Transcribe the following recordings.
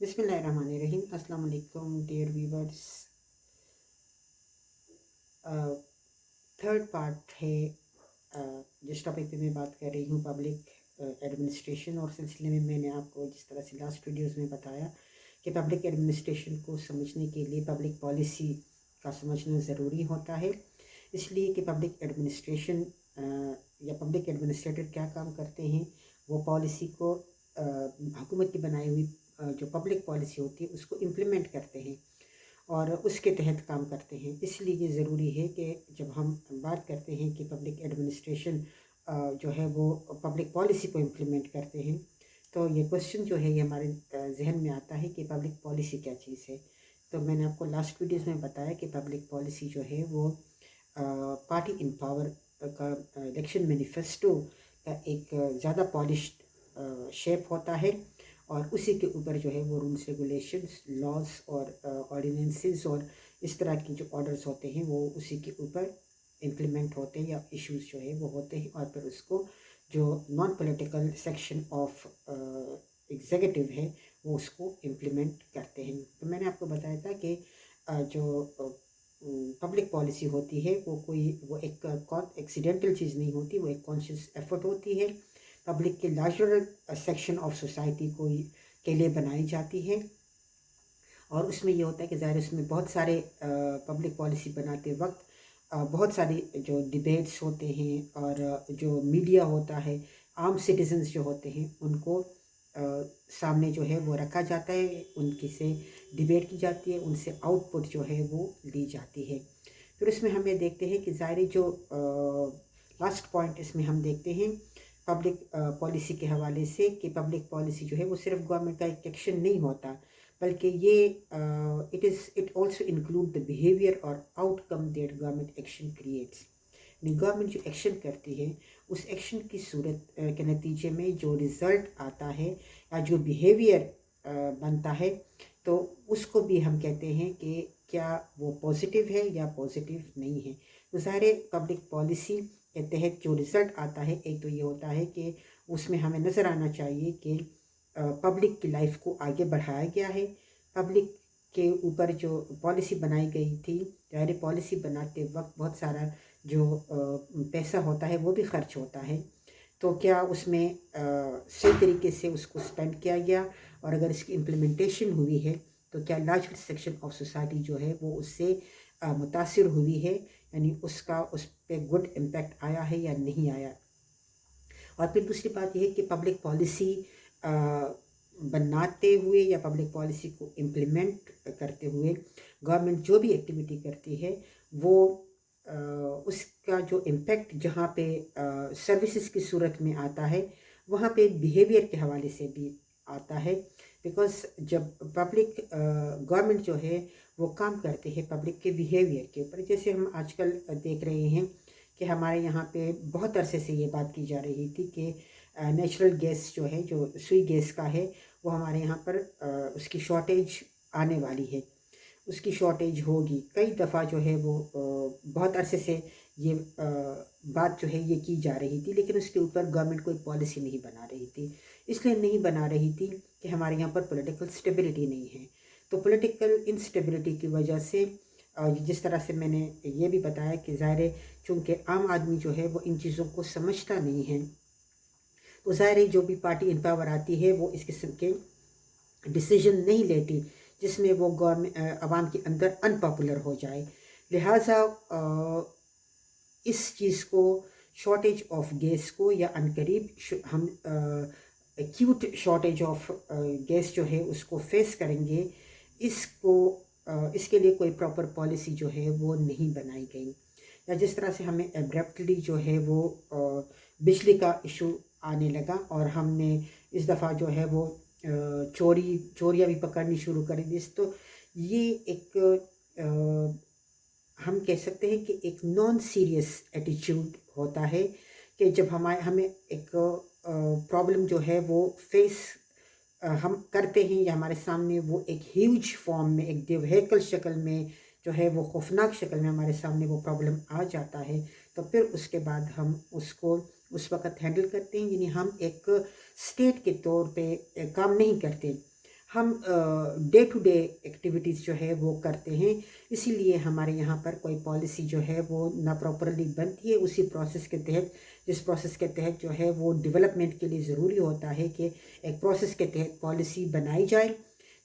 बिस्मिल्लाहिर्रहमानिर्रहीम। अस्सलाम वालेकुम डियर व्यूवर्स। थर्ड पार्ट है जिस टॉपिक पे मैं बात कर रही हूँ, पब्लिक एडमिनिस्ट्रेशन। और सिलसिले में मैंने आपको जिस तरह से लास्ट वीडियोस में बताया कि पब्लिक एडमिनिस्ट्रेशन को समझने के लिए पब्लिक पॉलिसी का समझना ज़रूरी होता है। इसलिए कि पब्लिक एडमिनिस्ट्रेशन या पब्लिक एडमिनिस्ट्रेटर क्या काम करते हैं, वो पॉलिसी को हुकूमत की बनाई हुई जो पब्लिक पॉलिसी होती है उसको इम्प्लीमेंट करते हैं और उसके तहत काम करते हैं। इसलिए ये ज़रूरी है कि जब हम बात करते हैं कि पब्लिक एडमिनिस्ट्रेशन जो है वो पब्लिक पॉलिसी को इम्प्लीमेंट करते हैं, तो ये क्वेश्चन जो है ये हमारे जहन में आता है कि पब्लिक पॉलिसी क्या चीज़ है। तो मैंने आपको लास्ट वीडियोस में बताया कि पब्लिक पॉलिसी जो है वो पार्टी इन पावर का इलेक्शन मैनिफेस्टो का एक ज़्यादा पॉलिश्ड शेप होता है और उसी के ऊपर जो है वो रूल्स रेगुलेशंस लॉज और ऑर्डिनेंसेस और इस तरह की जो ऑर्डर्स होते हैं वो उसी के ऊपर इम्प्लीमेंट होते हैं या इश्यूज जो है वो होते हैं, और फिर उसको जो non political section of executive है वो उसको इम्प्लीमेंट करते हैं। तो मैंने आपको बताया था कि जो पब्लिक पॉलिसी होती है वो एक एक्सीडेंटल चीज़ नहीं होती, वो एक कॉन्शियस एफर्ट होती है। पब्लिक के लार्जर सेक्शन ऑफ सोसाइटी को के लिए बनाई जाती है और उसमें ये होता है कि ज़ाहिर उसमें बहुत सारे पब्लिक पॉलिसी बनाते वक्त बहुत सारी जो डिबेट्स होते हैं और जो मीडिया होता है, आम सिटीजन्स जो होते हैं उनको सामने जो है वो रखा जाता है, उनकी से डिबेट की जाती है, उनसे आउटपुट जो है वो ली जाती है। फिर उसमें हमें देखते हैं कि ज़ाहिर जो लास्ट पॉइंट इसमें हम देखते हैं पब्लिक पॉलिसी के हवाले से कि पब्लिक पॉलिसी जो है वो सिर्फ गवर्नमेंट का एक एक्शन नहीं होता, बल्कि ये it also include the behaviour और outcome that government action creates. Government जो एक्शन करती है उस एक्शन की सूरत के नतीजे में जो रिज़ल्ट आता है या जो बिहेवियर बनता है, तो उसको भी हम कहते हैं कि क्या वो पॉजिटिव है या पॉजिटिव नहीं है। तो ज़ाहिर पब्लिक पॉलिसी के तहत जो रिज़ल्ट आता है, एक तो ये होता है कि उसमें हमें नज़र आना चाहिए कि पब्लिक की लाइफ को आगे बढ़ाया गया है। पब्लिक के ऊपर जो पॉलिसी बनाई गई थी, ज़ाहिर पॉलिसी बनाते वक्त बहुत सारा जो पैसा होता है वो भी खर्च होता है, तो क्या उसमें सही तरीके से उसको स्पेंड किया गया, और अगर इसकी इम्प्लीमेंटेशन हुई है तो क्या लार्ज सेक्शन ऑफ सोसाइटी जो है वो उससे मुतासिर हुई है, यानी उसका उस पर गुड इम्पैक्ट आया है या नहीं आया। और फिर दूसरी बात यह है कि पब्लिक पॉलिसी बनाते हुए या पब्लिक पॉलिसी को इम्प्लीमेंट करते हुए गवर्नमेंट जो भी एक्टिविटी करती है वो उसका जो इम्पेक्ट जहाँ पे सर्विसेज की सूरत में आता है वहाँ पे बिहेवियर के हवाले से भी आता है। बिकॉज जब पब्लिक गवर्नमेंट जो है वो काम करते हैं पब्लिक के बिहेवियर के ऊपर, जैसे हम आजकल देख रहे हैं कि हमारे यहाँ पे बहुत अरसे से ये बात की जा रही थी कि नेचुरल गैस जो है, जो सुई गैस का है, वो हमारे यहाँ पर उसकी शॉर्टेज आने वाली है, उसकी शॉर्टेज होगी। कई दफ़ा जो है वो बहुत अरसे से ये बात जो है ये की जा रही थी, लेकिन उसके ऊपर गवर्नमेंट कोई पॉलिसी नहीं बना रही थी। इसलिए नहीं बना रही थी कि हमारे यहाँ पर पॉलिटिकल स्टेबिलिटी नहीं है। तो पॉलिटिकल इंस्टेबिलिटी की वजह से जिस तरह से मैंने ये भी बताया कि ज़ाहिर चूँकि आम आदमी जो है वो इन चीज़ों को समझता नहीं है, तो ज़ाहिर जो भी पार्टी इन पावर आती है वो इस किस्म के डिसीजन नहीं लेती जिसमें वो गवर्नमेंट आवाम के अंदर अनपॉपुलर हो जाए। लिहाजा इस चीज़ को, शॉर्टेज ऑफ गैस को, या अनकरीब हम एक्यूट शॉर्टेज ऑफ गैस जो है उसको फेस करेंगे, इसको इसके लिए कोई प्रॉपर पॉलिसी जो है वो नहीं बनाई गई। या जिस तरह से हमें एब्रप्टली जो है वो बिजली का इशू आने लगा और हमने इस दफ़ा जो है वो चोरियाँ भी पकड़नी शुरू कर दी, तो ये एक हम कह सकते हैं कि एक नॉन सीरियस एटीट्यूड होता है कि जब हमें एक प्रॉब्लम जो है वो फेस हम करते हैं या हमारे सामने वो एक ह्यूज फॉर्म में, एक दिव्यकल शक्ल में जो है वो खौफनाक शक्ल में हमारे सामने वो प्रॉब्लम आ जाता है, तो फिर उसके बाद हम उसको उस वक़्त हैंडल करते हैं। यानी हम एक स्टेट के तौर पे काम नहीं करते, हम डे टू डे एक्टिविटीज़ जो है वो करते हैं, इसीलिए हमारे यहाँ पर कोई पॉलिसी जो है वो ना प्रॉपरली बनती है उसी प्रोसेस के तहत, जिस प्रोसेस के तहत जो है वो डेवलपमेंट के लिए ज़रूरी होता है कि एक प्रोसेस के तहत पॉलिसी बनाई जाए,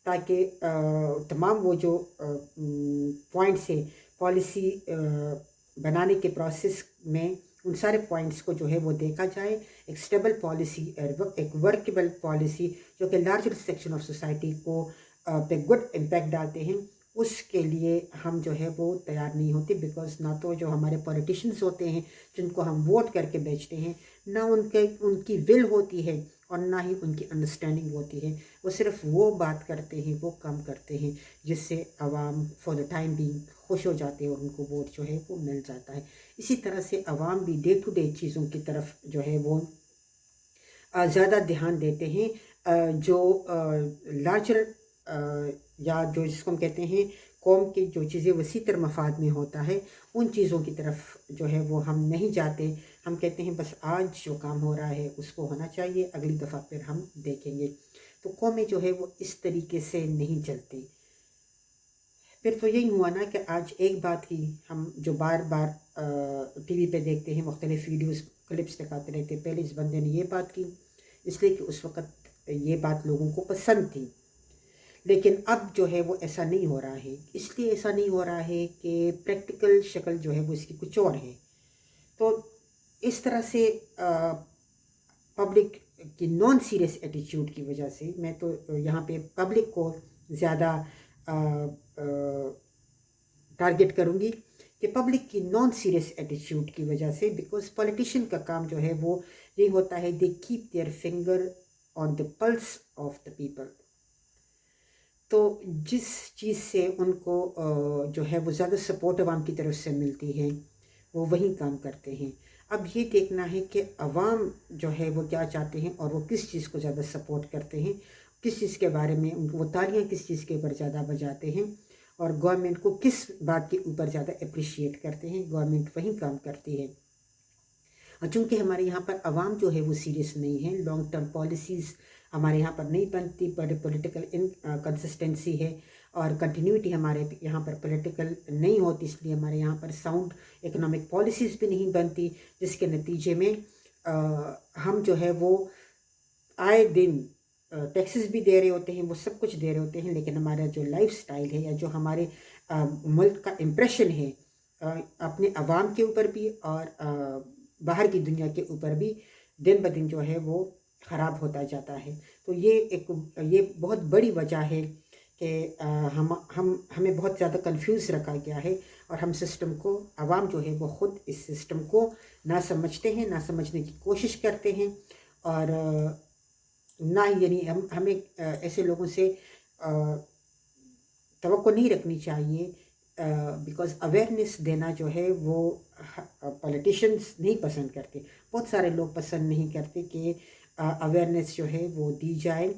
ताकि तमाम वो जो पॉइंट्स है पॉलिसी बनाने के प्रोसेस में, उन सारे पॉइंट्स को जो है वो देखा जाए। एक स्टेबल पॉलिसी, एक वर्केबल पॉलिसी जो कि लार्जर सेक्शन ऑफ सोसाइटी को पे गुड इम्पैक्ट डालते हैं, उसके लिए हम जो है वो तैयार नहीं होते। बिकॉज ना तो जो हमारे पॉलिटिशियंस होते हैं जिनको हम वोट करके बेचते हैं, ना उनकी विल होती है और ना ही उनकी अंडरस्टैंडिंग होती है। वो सिर्फ वो बात करते हैं, वो काम करते हैं जिससे आवाम फॉर द टाइम भी खुश हो जाते हैं और उनको वोट जो है वो मिल जाता है। इसी तरह से आवाम भी डे टू डे चीज़ों की तरफ जो है वो ज़्यादा ध्यान देते हैं, जो लार्जर या जो जिसको हम कहते हैं कौम की जो चीज़ें वसीतर मफाद में होता है, उन चीज़ों की तरफ जो है वो हम नहीं जाते। हम कहते हैं बस आज जो काम हो रहा है उसको होना चाहिए, अगली दफ़ा फिर हम देखेंगे। तो कौमें जो है वो इस तरीके से नहीं चलती। फिर तो यही हुआ ना कि आज एक बात ही हम जो बार बार टीवी पे देखते हैं, मुख्तलिफ वीडियोस क्लिप्स दिखाते रहते हैं। पहले इस बंदे ने ये बात की इसलिए कि उस वक़्त ये बात लोगों को पसंद थी, लेकिन अब जो है वो ऐसा नहीं हो रहा है। इसलिए ऐसा नहीं हो रहा है कि प्रैक्टिकल शक्ल जो है वो इसकी कुछ और है। तो इस तरह से पब्लिक की नॉन सीरियस एटीट्यूड की वजह से, मैं तो यहाँ पे पब्लिक को ज़्यादा टारगेट करूँगी कि पब्लिक की नॉन सीरियस एटीट्यूड की वजह से। बिकॉज पॉलिटिशियन का काम जो है वो ये होता है, they keep their finger on the pulse of the people. तो जिस चीज़ से उनको जो है वो ज़्यादा सपोर्ट अवाम की तरफ से मिलती है, वो वही काम करते हैं। अब ये देखना है कि अवाम जो है वो क्या चाहते हैं और वो किस चीज़ को ज़्यादा सपोर्ट करते हैं, किस चीज़ के बारे में वो तालियां किस चीज़ के ऊपर ज़्यादा बजाते हैं, और गवर्नमेंट को किस बात के ऊपर ज़्यादा अप्रिशिएट करते हैं, गवर्नमेंट वही काम करती है। और चूँकि हमारे यहाँ पर अवाम जो है वो सीरियस नहीं है, लॉन्ग टर्म पॉलिसीज़ हमारे यहाँ पर नहीं बनती, बट पॉलिटिकल इनकन्सिस्टेंसी है और कंटिन्यूटी हमारे यहाँ पर पॉलिटिकल नहीं होती, इसलिए हमारे यहाँ पर साउंड इकोनॉमिक पॉलिसीज़ भी नहीं बनती, जिसके नतीजे में हम जो है वो आए दिन टैक्सेस भी दे रहे होते हैं, वो सब कुछ दे रहे होते हैं, लेकिन हमारा जो लाइफ स्टाइल है या जो हमारे मुल्क का इम्प्रेशन है अपने अवाम के ऊपर भी और बाहर की दुनिया के ऊपर भी दिन ब दिन जो है वो ख़राब होता जाता है। तो ये बहुत बड़ी वजह है कि हमें बहुत ज़्यादा कंफ्यूज रखा गया है, और हम सिस्टम को, अवाम जो है वो ख़ुद इस सिस्टम को ना समझते हैं, ना समझने की कोशिश करते हैं, और ना ही यानी हमें ऐसे लोगों से तवक्को नहीं रखनी चाहिए। बिकॉज़ अवेयरनेस देना जो है वो पॉलिटिशियंस नहीं पसंद करते, बहुत सारे लोग पसंद नहीं करते कि अवेयरनेस जो है वो दी जाए।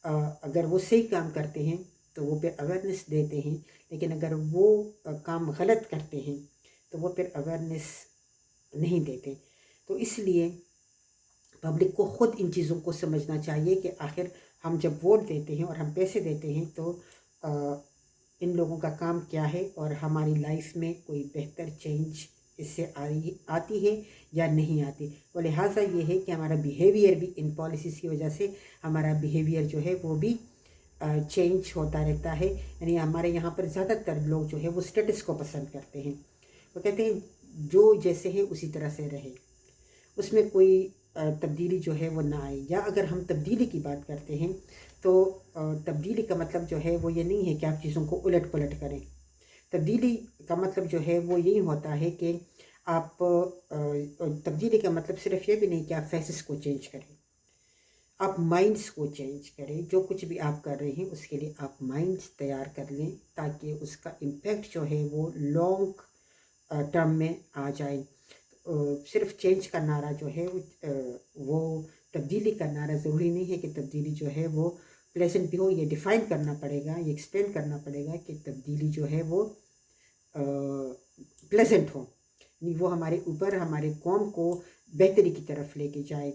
अगर वो सही काम करते हैं तो वो फिर अवेयरनेस देते हैं, लेकिन अगर वो काम गलत करते हैं तो वो फिर अवेयरनेस नहीं देते। तो इसलिए पब्लिक को ख़ुद इन चीज़ों को समझना चाहिए कि आखिर हम जब वोट देते हैं और हम पैसे देते हैं तो इन लोगों का काम क्या है, और हमारी लाइफ में कोई बेहतर चेंज इससे आती है या नहीं आती। तो लिहाजा ये है कि हमारा बिहेवियर भी इन पॉलिसीज़ की वजह से हमारा बिहेवियर जो है वो भी चेंज होता रहता है। यानी हमारे यहाँ पर ज़्यादातर लोग जो है वो स्टेटस को पसंद करते हैं, वो कहते हैं जो जैसे है उसी तरह से रहे, उसमें कोई तब्दीली जो है वो ना आए। या अगर हम तब्दीली की बात करते हैं तो तब्दीली का मतलब जो है वो ये नहीं है कि आप चीज़ों को उलट पलट करें। तब्दीली का मतलब जो है वो यही होता है कि आप तब्दीली का मतलब सिर्फ ये भी नहीं कि आप फेसेस को चेंज करें, आप माइंड्स को चेंज करें। जो कुछ भी आप कर रहे हैं उसके लिए आप माइंड्स तैयार कर लें, ताकि उसका इम्पेक्ट जो है वो लॉन्ग टर्म में आ जाए। सिर्फ चेंज का नारा जो है वो तब्दीली का नारा ज़रूरी नहीं है कि तब्दीली जो है वो प्लेजेंट भी हो। ये डिफ़ाइन करना पड़ेगा, ये एक्सप्लेन करना पड़ेगा कि तब्दीली जो है वो प्लेजेंट हो, नहीं वो हमारे ऊपर, हमारे कौम को बेहतरी की तरफ लेके जाए।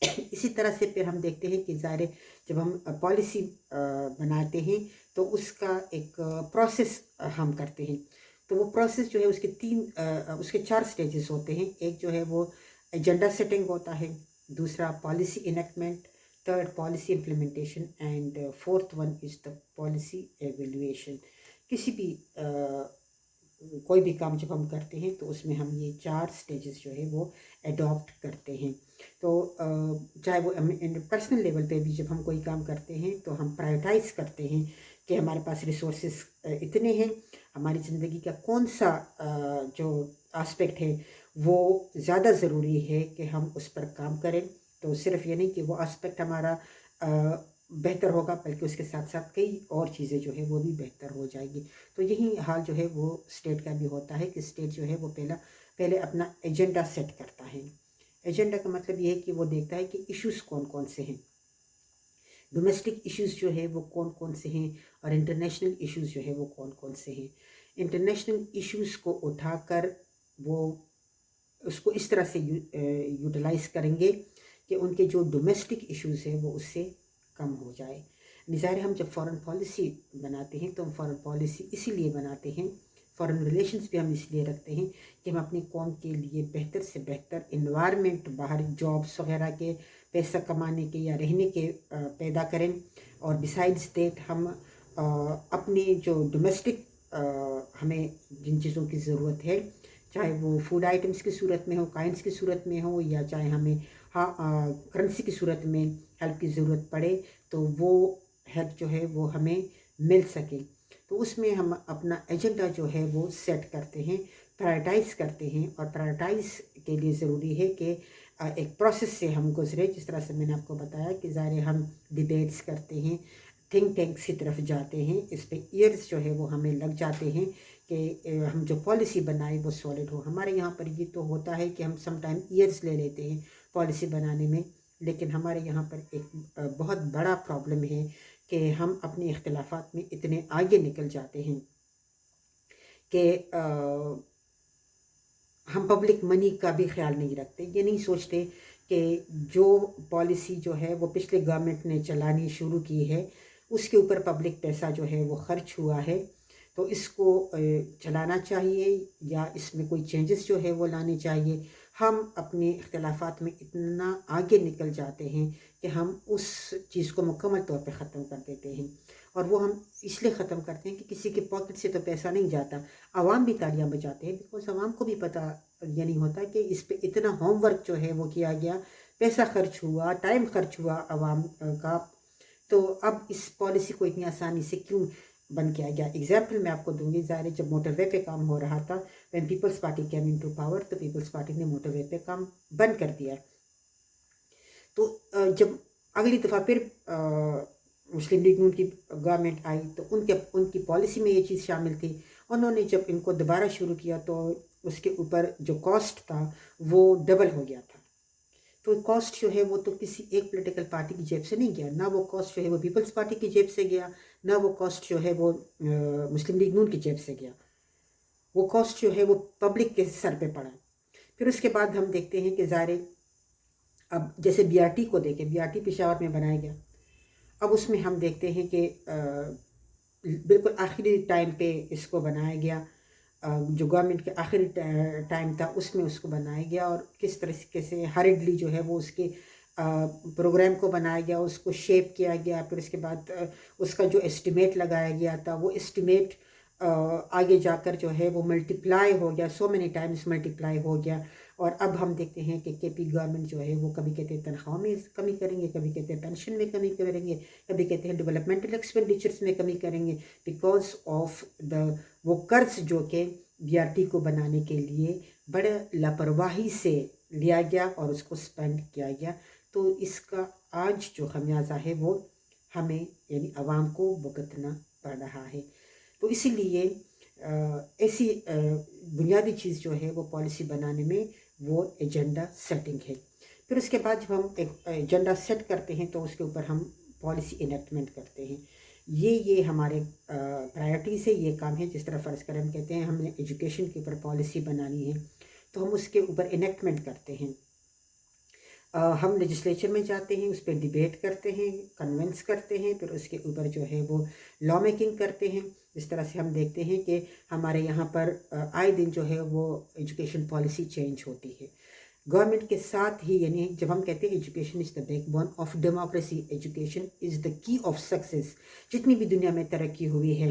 اسی طرح سے پھر ہم دیکھتے ہیں کہ ظاہر جب ہم پالیسی بناتے ہیں تو اس کا ایک پروسیس ہم کرتے ہیں. تو وہ پروسیس جو ہے اس کے 4 سٹیجز ہوتے ہیں. ایک جو ہے وہ ایجنڈا سیٹنگ ہوتا ہے, دوسرا policy enactment, third policy implementation and fourth one is the policy evaluation. کسی بھی کوئی بھی کام جب ہم کرتے ہیں تو اس میں ہم یہ 4 سٹیجز جو ہے وہ ایڈاپٹ کرتے ہیں. تو چاہے وہ پرسنل لیول پہ بھی جب ہم کوئی کام کرتے ہیں تو ہم پرائیورٹائز کرتے ہیں کہ ہمارے پاس ریسورسز اتنے ہیں, ہماری زندگی کا کون سا جو آسپیکٹ ہے وہ زیادہ ضروری ہے کہ ہم اس پر کام کریں. تو صرف یہ نہیں کہ وہ آسپیکٹ ہمارا بہتر ہوگا, بلکہ اس کے ساتھ ساتھ کئی اور چیزیں جو ہے وہ بھی بہتر ہو جائے گی. تو یہی حال جو ہے وہ اسٹیٹ کا بھی ہوتا ہے کہ اسٹیٹ جو ہے وہ پہلے اپنا ایجنڈا سیٹ کرتا ہے. ایجنڈا کا مطلب یہ ہے کہ وہ دیکھتا ہے کہ ایشوز کون کون سے ہیں, ڈومیسٹک ایشوز جو ہے وہ کون کون سے ہیں, اور انٹرنیشنل ایشوز جو ہے وہ کون کون سے ہیں. انٹرنیشنل ایشوز کو اٹھا کر وہ اس کو اس طرح سے یوٹیلائز کریں گے کہ ان کے جو ڈومیسٹک ایشوز ہیں وہ اس سے کم ہو جائے. ظاہر ہم جب فارن پالیسی بناتے ہیں تو ہم فارن پالیسی اسی لیے بناتے ہیں, فارن ریلیشنز بھی ہم اس لیے رکھتے ہیں کہ ہم اپنی قوم کے لیے بہتر سے بہتر انوائرمنٹ, باہر جابس وغیرہ کے پیسہ کمانے کے یا رہنے کے پیدا کریں. اور بیسائڈز دیٹ ہم اپنی جو ڈومیسٹک ہمیں جن چیزوں کی ضرورت ہے, چاہے وہ فوڈ آئٹمس کی صورت میں ہو, کائنس کی صورت میں ہو, یا چاہے ہمیں کرنسی کی صورت میں ہیلپ کی ضرورت پڑے, تو وہ ہیلپ جو ہے وہ ہمیں مل سکے. تو اس میں ہم اپنا ایجنڈا جو ہے وہ سیٹ کرتے ہیں, پرائیورٹائز کرتے ہیں. اور پرائیورٹائز کے لیے ضروری ہے کہ ایک پروسیس سے ہم گزرے, جس طرح سے میں نے آپ کو بتایا کہ ظاہر ہم ڈیبیٹس کرتے ہیں, تھنک ٹینکس کی طرف جاتے ہیں, اس پہ ایئرس جو ہے وہ ہمیں لگ جاتے ہیں کہ ہم جو پالیسی بنائیں وہ سالڈ ہو. ہمارے یہاں پر یہ تو ہوتا ہے کہ ہم سم ٹائم ایئرس لے لیتے ہیں پالیسی بنانے میں, لیکن ہمارے یہاں پر ایک بہت بڑا پرابلم ہے کہ ہم اپنے اختلافات میں اتنے آگے نکل جاتے ہیں کہ ہم پبلک منی کا بھی خیال نہیں رکھتے. یہ نہیں سوچتے کہ جو پالیسی جو ہے وہ پچھلے گورنمنٹ نے چلانی شروع کی ہے, اس کے اوپر پبلک پیسہ جو ہے وہ خرچ ہوا ہے, تو اس کو چلانا چاہیے یا اس میں کوئی چینجز جو ہے وہ لانے چاہیے. ہم اپنے اختلافات میں اتنا آگے نکل جاتے ہیں کہ ہم اس چیز کو مکمل طور پہ ختم کر دیتے ہیں. اور وہ ہم اس لیے ختم کرتے ہیں کہ کسی کے پاکٹ سے تو پیسہ نہیں جاتا, عوام بھی تالیاں بجاتے ہیں, بیکاز عوام کو بھی پتہ یہ نہیں ہوتا کہ اس پہ اتنا ہوم ورک جو ہے وہ کیا گیا, پیسہ خرچ ہوا, ٹائم خرچ ہوا عوام کا. تو اب اس پالیسی کو اتنی آسانی سے کیوں بند کیا گیا؟ ایگزامپل میں آپ کو دوں گی. ظاہر جب موٹر وے پہ کام ہو رہا تھا, when Peoples Party came into power, تو پیپلز پارٹی نے موٹر وے پہ کام بند کر دیا. تو جب اگلی دفعہ پھر مسلم لیگ نون کی گورنمنٹ آئی تو ان کی پالیسی میں یہ چیز شامل تھی. انہوں نے جب ان کو دوبارہ شروع کیا تو اس کے اوپر جو کاسٹ تھا وہ ڈبل ہو گیا تھا. تو کاسٹ جو ہے وہ تو کسی ایک پولیٹیکل پارٹی کی جیب سے نہیں گیا, نہ وہ کاسٹ جو ہے وہ پیپلز پارٹی کی جیب سے گیا, نہ وہ کاسٹ جو ہے وہ مسلم لیگ نون کی جیب سے گیا. وہ کاسٹ جو ہے وہ پبلک کے سر پہ پڑا. پھر اس کے بعد ہم دیکھتے ہیں کہ ظاہر اب جیسے بی آر ٹی کو دیکھیں, بی آر ٹی پشاور میں بنایا گیا. اب اس میں ہم دیکھتے ہیں کہ بالکل آخری ٹائم پہ اس کو بنایا گیا, جو گورنمنٹ کے آخری ٹائم تھا اس میں اس کو بنایا گیا, اور کس طریقے سے ہریڈلی جو ہے وہ اس کے پروگرام کو بنایا گیا, اس کو شیپ کیا گیا. پھر اس کے بعد اس کا جو اسٹیمیٹ لگایا گیا تھا وہ اسٹیمیٹ آگے جا کر جو ہے وہ ملٹیپلائی ہو گیا, سو مینی ٹائمز ملٹیپلائی ہو گیا. اور اب ہم دیکھتے ہیں کہ کے پی گورنمنٹ جو ہے وہ کبھی کہتے ہیں تنخواہوں میں کمی کریں گے, کبھی کہتے ہیں پینشن میں کمی کریں گے, کبھی کہتے ہیں ڈیولپمنٹل ایکسپینڈیچرس میں کمی کریں گے, بیکاز آف وہ قرض جو کہ بی آر ٹی کو بنانے کے لیے بڑے لاپرواہی سے لیا گیا اور اس کو اسپینڈ کیا گیا. تو اس کا آج جو خمیازہ ہے وہ ہمیں یعنی عوام کو بھگتنا پڑ رہا ہے. تو اسی لیے ایسی بنیادی چیز جو ہے وہ پالیسی بنانے میں وہ ایجنڈا سیٹنگ ہے. پھر اس کے بعد جب ہم ایک ایجنڈا سیٹ کرتے ہیں تو اس کے اوپر ہم پالیسی انیکٹمنٹ کرتے ہیں. یہ ہمارے پرائورٹی سے یہ کام ہے. جس طرح فرض کریں ہم کہتے ہیں ہم نے ایجوکیشن کے اوپر پالیسی بنانی ہے تو ہم اس کے اوپر انیکٹمنٹ کرتے ہیں. हम लेजिस्लेचर में जाते हैं, उस पर डिबेट करते हैं, कन्विंस करते हैं, फिर उसके ऊपर जो है वो लॉ मेकिंग करते हैं। इस तरह से हम देखते हैं कि हमारे यहाँ पर आए दिन जो है वो एजुकेशन पॉलिसी चेंज होती है गवर्नमेंट के साथ ही। यानी जब हम कहते हैं education is the backbone of democracy, education is the key of success. जितनी भी दुनिया में तरक्की हुई है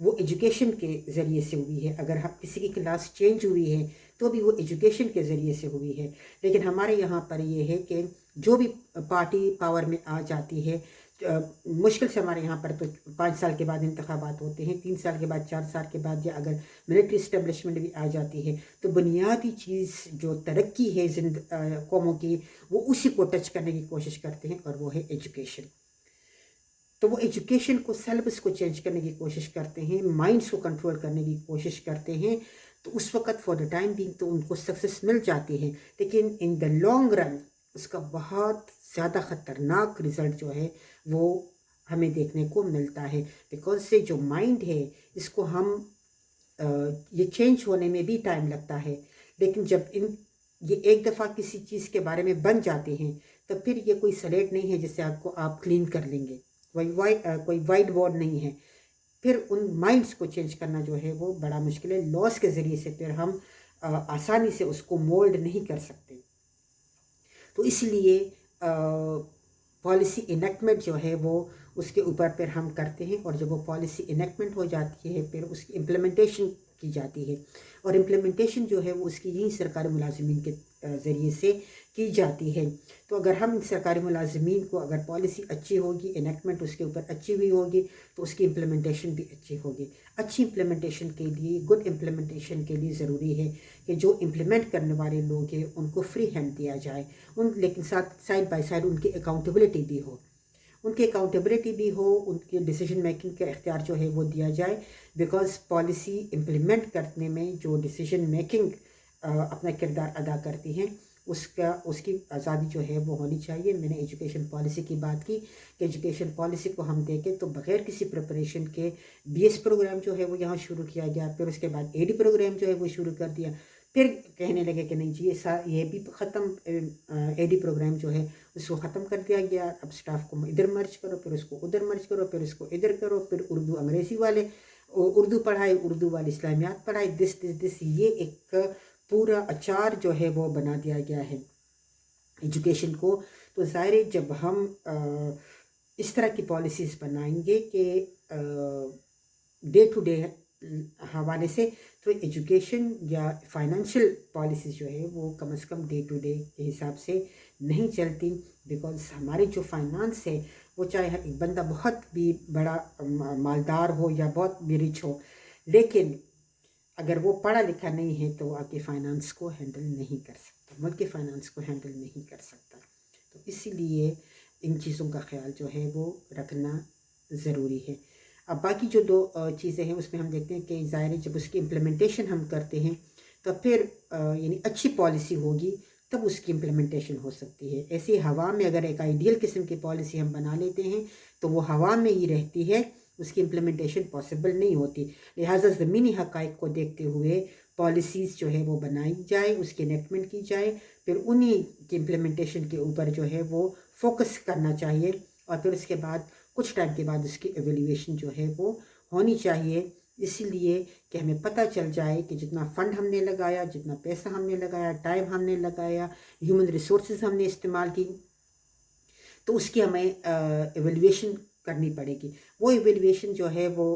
वो एजुकेशन के ज़रिए से हुई है। अगर हम किसी की क्लास चेंज हुई है तो भी वो एजुकेशन के ज़रिए से हुई है। लेकिन हमारे यहाँ पर ये है कि जो भी पार्टी पावर में आ जाती है, मुश्किल से हमारे यहाँ पर तो 5 साल के बाद इंतखाबात होते हैं, 3 साल के बाद, 4 साल के बाद, या अगर मिलिट्री इस्टेब्लिशमेंट भी आ जाती है तो बुनियादी चीज़ जो तरक्की है कौमों की, वो उसी को टच करने की कोशिश करते हैं, और वो है एजुकेशन। तो वो एजुकेशन को, सिलेबस को चेंज करने की कोशिश करते हैं, माइंड्स को कंट्रोल करने की कोशिश करते हैं। तो उस वक़्त फॉर द टाइम बीइंग तो उनको सक्सेस मिल जाती है, लेकिन इन द लॉन्ग रन उसका बहुत ज़्यादा ख़तरनाक रिज़ल्ट जो है वो हमें देखने को मिलता है। बिकॉज से जो माइंड है इसको हम ये चेंज होने में भी टाइम लगता है, लेकिन जब ये एक दफ़ा किसी चीज़ के बारे में बन जाते हैं तो फिर ये कोई स्लेट नहीं है जिससे आपको आप क्लीन कर लेंगे, कोई वाइट बोर्ड नहीं है। फिर उन माइंड्स को चेंज करना जो है वो बड़ा मुश्किल है। लॉस के ज़रिए से फिर हम आसानी से उसको मोल्ड नहीं कर सकते। तो इसलिए पॉलिसी इनेक्टमेंट जो है वो उसके ऊपर फिर हम करते हैं, और जब वो पॉलिसी इनेक्टमेंट हो जाती है फिर उसकी इम्प्लीमेंटेशन की जाती है, और इम्प्लीमेंटेशन जो है वो उसकी यही सरकारी मुलाजिमीन के ज़रिए से की जाती है। तो अगर हम सरकारी मुलाजिमीन को, अगर पॉलिसी अच्छी होगी, इनेक्टमेंट उसके ऊपर अच्छी हुई होगी, तो उसकी इम्प्लीमेंटेशन भी अच्छी होगी। अच्छी इम्प्लीमेंटेशन के लिए, गुड इम्प्लीमेंटेशन के लिए ज़रूरी है कि जो इम्प्लीमेंट करने वाले लोग हैं उनको फ्री हैंड दिया जाए, लेकिन साइड बाय साइड उनकी अकाउंटेबिलिटी भी हो, उनके डिसीजन मेकिंग का इख्तियार जो है वो दिया जाए। बिकॉज पॉलिसी इम्प्लीमेंट करने में जो डिसीजन मेकिंग अपना किरदार अदा करती हैं, उसकी आज़ादी जो है वो होनी चाहिए। मैंने एजुकेशन पॉलिसी की बात की कि एजुकेशन पॉलिसी को हम देखें तो बग़ैर किसी प्रिपरेशन के BS प्रोग्राम जो है वो यहाँ शुरू किया गया, फिर उसके बाद AD प्रोग्राम जो है वो शुरू कर दिया, फिर कहने लगे कि नहीं जी ये भी ख़त्म, AD प्रोग्राम जो है उसको ख़त्म कर दिया गया, अब स्टाफ को इधर मर्ज करो, फिर उसको उधर मर्ज करो, फिर उसको इधर करो, फिर उर्दू अंग्रेज़ी वाले उर्दू पढ़ाए, उर्दू वाले इस्लामियात पढ़ाए, दिस ये एक पूरा अचार जो है वो बना दिया गया है एजुकेशन को। तो ज़ाहिर है जब हम इस तरह की पॉलिसीज़ बनाएंगे कि डे टू डे हवाले से, तो एजुकेशन या फाइनेंशियल पॉलिसीज़ जो है वो कम से कम डे टू डे के हिसाब से नहीं चलती। बिकॉज हमारे जो फाइनेंस है वो, चाहे एक बंदा बहुत भी बड़ा मालदार हो या बहुत भी रिच हो, लेकिन अगर वो पढ़ा लिखा नहीं है तो आपके फाइनेंस को हैंडल नहीं कर सकता, मुल्क के फाइनेंस को हैंडल नहीं कर सकता। तो इसीलिए इन चीज़ों का ख्याल जो है वो रखना ज़रूरी है। अब बाकी जो 2 चीज़ें हैं उसमें हम देखते हैं कि ज़ाहिर है जब उसकी इम्प्लीमेंटेशन हम करते हैं तो फिर यानी अच्छी पॉलिसी होगी तब उसकी इम्प्लीमेंटेशन हो सकती है। ऐसी हवा में अगर एक आइडियल किस्म की पॉलिसी हम बना लेते हैं तो वो हवा में ही रहती है, उसकी इम्प्लीमेंटेशन पॉसिबल नहीं होती। लिहाजा ज़मीनी हक़ाइक़ को देखते हुए पॉलिसीज़ जो है वो बनाई जाए, उसकी इनेक्टमेंट की जाए, फिर उन्हीं की इम्प्लीमेंटेशन के ऊपर जो है वो फोकस करना चाहिए, और फिर उसके बाद कुछ टाइम के बाद उसकी एवेल्यूएशन जो है वो होनी चाहिए। इसीलिए कि हमें पता चल जाए कि जितना फ़ंड हमने लगाया, जितना पैसा हमने लगाया, टाइम हमने लगाया, ह्यूमन रिसोर्सेज हमने इस्तेमाल की, तो उसकी हमें एवेल्यूएशन करनी पड़ेगी। वो एवेल्यूएशन जो है वो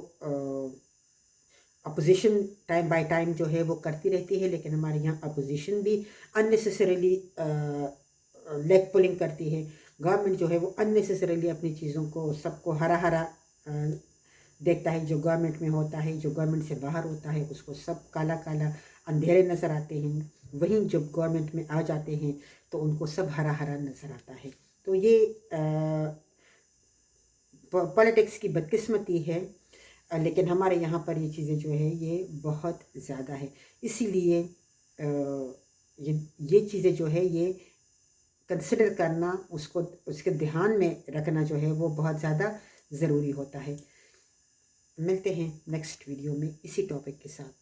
अपोजिशन टाइम बाय टाइम जो है वो करती रहती है, लेकिन हमारे यहाँ अपोजिशन भी अननेसेसरीली लेग पुलिंग करती है। गवर्नमेंट जो है वो अननेसेसरीली अपनी चीज़ों को, सबको हरा हरा देखता है। जो गवर्नमेंट में होता है, जो गवर्नमेंट से बाहर होता है, उसको सब काला काला अंधेरे नज़र आते हैं। वहीं जब गवर्नमेंट में आ जाते हैं तो उनको सब हरा हरा नज़र आता है। तो ये पॉलिटिक्स की बदकिस्मती है, लेकिन हमारे यहाँ पर ये चीज़ें जो है ये बहुत ज़्यादा है। इसीलिए ये चीज़ें जो है ये कंसिडर करना, उसको उसके ध्यान में रखना जो है वो बहुत ज़्यादा ज़रूरी होता है। मिलते हैं नेक्स्ट वीडियो में इसी टॉपिक के साथ।